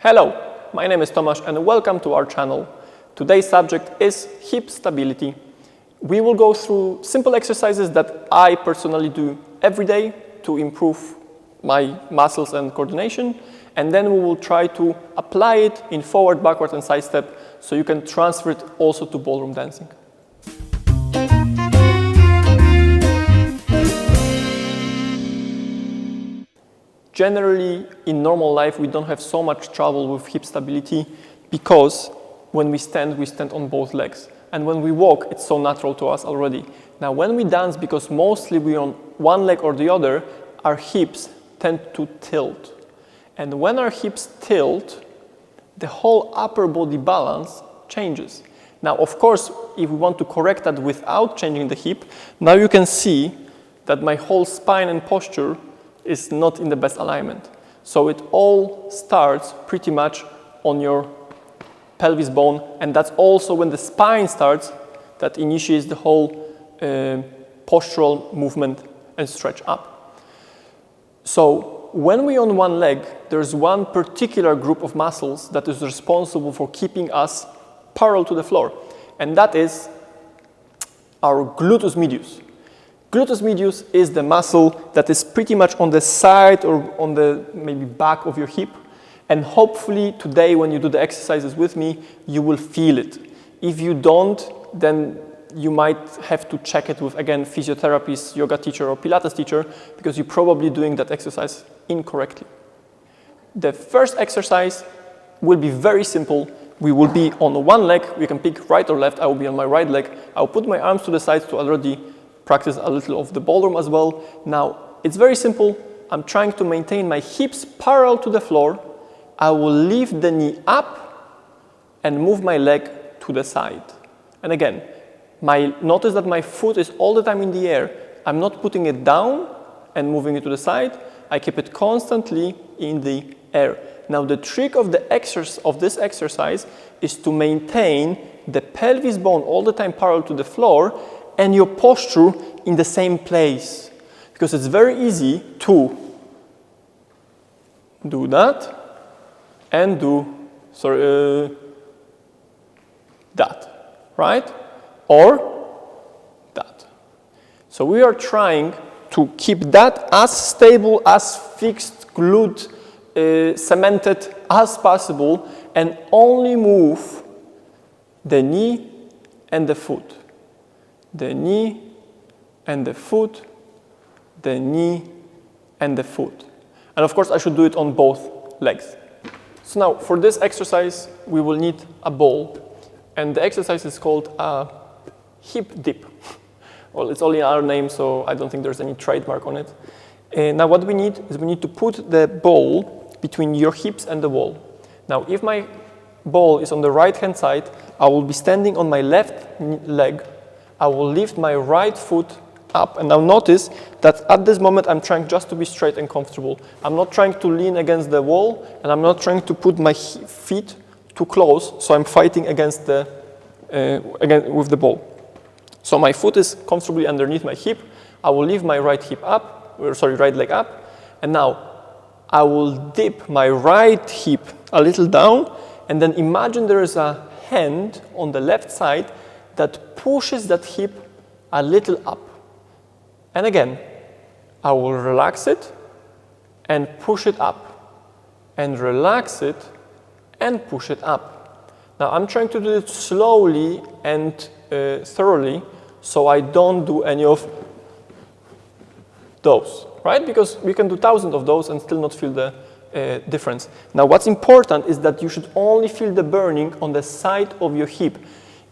Hello, my name is Tomasz and welcome to our channel. Today's subject is hip stability. We will go through simple exercises that I personally do every day to improve my muscles and coordination, and then we will try to apply it in forward, backward and side step so you can transfer it also to ballroom dancing. Generally, in normal life, we don't have so much trouble with hip stability because when we stand on both legs. And when we walk, it's so natural to us already. Now, when we dance, because mostly we're on one leg or the other, our hips tend to tilt. And when our hips tilt, the whole upper body balance changes. Now, of course, if we want to correct that without changing the hip, now you can see that my whole spine and posture is not in the best alignment. So it all starts pretty much on your pelvis bone, and that's also when the spine starts, that initiates the whole postural movement and stretch up. So when we're on one leg, there's one particular group of muscles that is responsible for keeping us parallel to the floor, and that is our gluteus medius. Gluteus medius is the muscle that is pretty much on the side or on the maybe back of your hip. And hopefully today when you do the exercises with me, you will feel it. If you don't, then you might have to check it with, again, physiotherapist, yoga teacher or Pilates teacher, because you're probably doing that exercise incorrectly. The first exercise will be very simple. We will be on one leg. We can pick right or left. I will be on my right leg. I'll put my arms to the sides to already practice a little of the ballroom as well. Now, it's very simple. I'm trying to maintain my hips parallel to the floor. I will lift the knee up and move my leg to the side. And again, notice that my foot is all the time in the air. I'm not putting it down and moving it to the side. I keep it constantly in the air. Now, the trick of this exercise is to maintain the pelvis bone all the time parallel to the floor and your posture in the same place. Because it's very easy to do that and do, that, right? Or that. So we are trying to keep that as stable, as fixed, glued, cemented as possible, and only move the knee and the foot. The knee and the foot, the knee and the foot. And of course, I should do it on both legs. So now, for this exercise, we will need a ball. And the exercise is called a hip dip. Well, it's only our name, so I don't think there's any trademark on it. Now, what we need is we need to put the ball between your hips and the wall. Now, if my ball is on the right-hand side, I will be standing on my left leg. I will lift my right foot up, and now notice that at this moment I'm trying just to be straight and comfortable. I'm not trying to lean against the wall, and I'm not trying to put my feet too close, so I'm fighting against with the ball. So my foot is comfortably underneath my hip. I will lift my right leg up, and now I will dip my right hip a little down, and then imagine there is a hand on the left side that pushes that hip a little up. And again, I will relax it and push it up, and relax it and push it up. Now I'm trying to do it slowly and thoroughly, so I don't do any of those, right? Because we can do thousands of those and still not feel the difference. Now what's important is that you should only feel the burning on the side of your hip.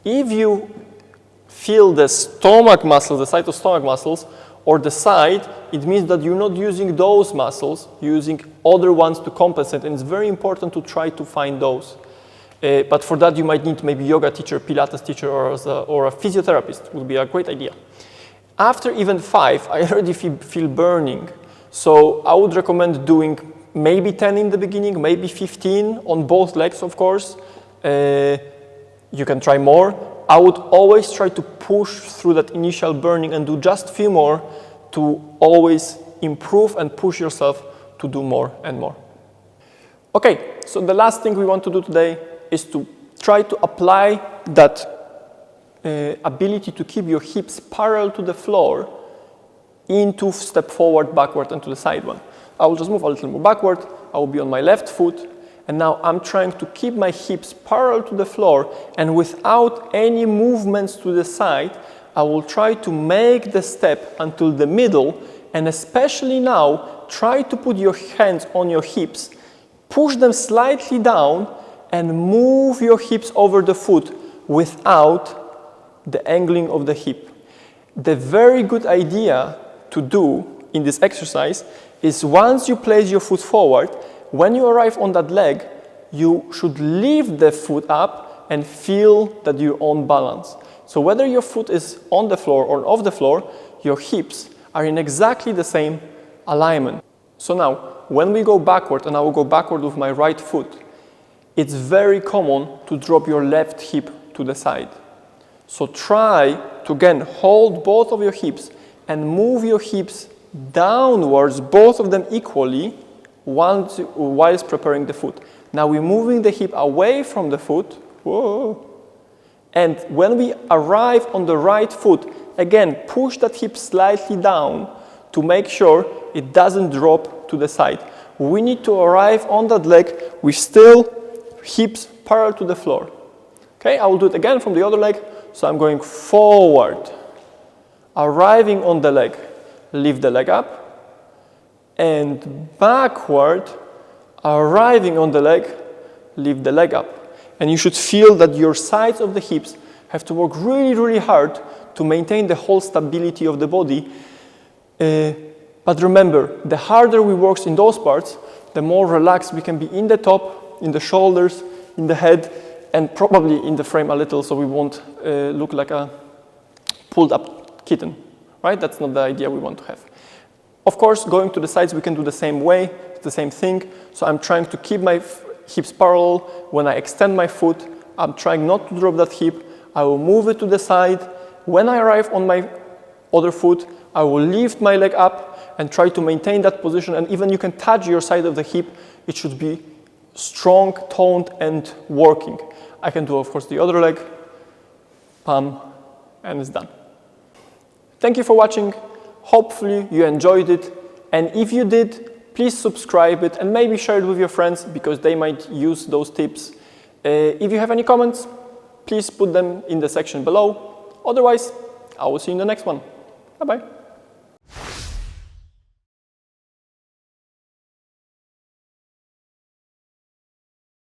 If you feel the stomach muscles, the side of stomach muscles, or the side, it means that you're not using those muscles, you're using other ones to compensate, and it's very important to try to find those. But for that, you might need maybe yoga teacher, Pilates teacher, or a physiotherapist would be a great idea. After even 5, I already feel burning. So I would recommend doing maybe 10 in the beginning, maybe 15 on both legs, of course. You can try more. I would always try to push through that initial burning and do just a few more to always improve and push yourself to do more and more. Okay, so the last thing we want to do today is to try to apply that ability to keep your hips parallel to the floor into step forward, backward, and to the side one. I will just move a little more backward. I will be on my left foot. And now I'm trying to keep my hips parallel to the floor, and without any movements to the side, I will try to make the step until the middle, and especially now, try to put your hands on your hips, push them slightly down, and move your hips over the foot without the angling of the hip. The very good idea to do in this exercise is once you place your foot forward, when you arrive on that leg, you should lift the foot up and feel that you're on balance. So whether your foot is on the floor or off the floor, your hips are in exactly the same alignment. So now, when we go backward, and I will go backward with my right foot, it's very common to drop your left hip to the side. So try to again hold both of your hips and move your hips downwards, both of them equally, whilst preparing the foot. Now we're moving the hip away from the foot. Whoa. And when we arrive on the right foot, again, push that hip slightly down to make sure it doesn't drop to the side. We need to arrive on that leg with still hips parallel to the floor. Okay, I will do it again from the other leg. So I'm going forward, arriving on the leg, lift the leg up, and backward, arriving on the leg, lift the leg up. And you should feel that your sides of the hips have to work really, really hard to maintain the whole stability of the body. But remember, the harder we work in those parts, the more relaxed we can be in the top, in the shoulders, in the head, and probably in the frame a little, so we won't look like a pulled up kitten, right? That's not the idea we want to have. Of course, going to the sides, we can do the same way, it's the same thing. So I'm trying to keep my hips parallel. When I extend my foot, I'm trying not to drop that hip. I will move it to the side. When I arrive on my other foot, I will lift my leg up and try to maintain that position. And even you can touch your side of the hip. It should be strong, toned, and working. I can do, of course, the other leg, palm, and it's done. Thank you for watching. Hopefully you enjoyed it. And if you did, please subscribe it and maybe share it with your friends because they might use those tips. If you have any comments, please put them in the section below. Otherwise, I will see you in the next one. Bye-bye.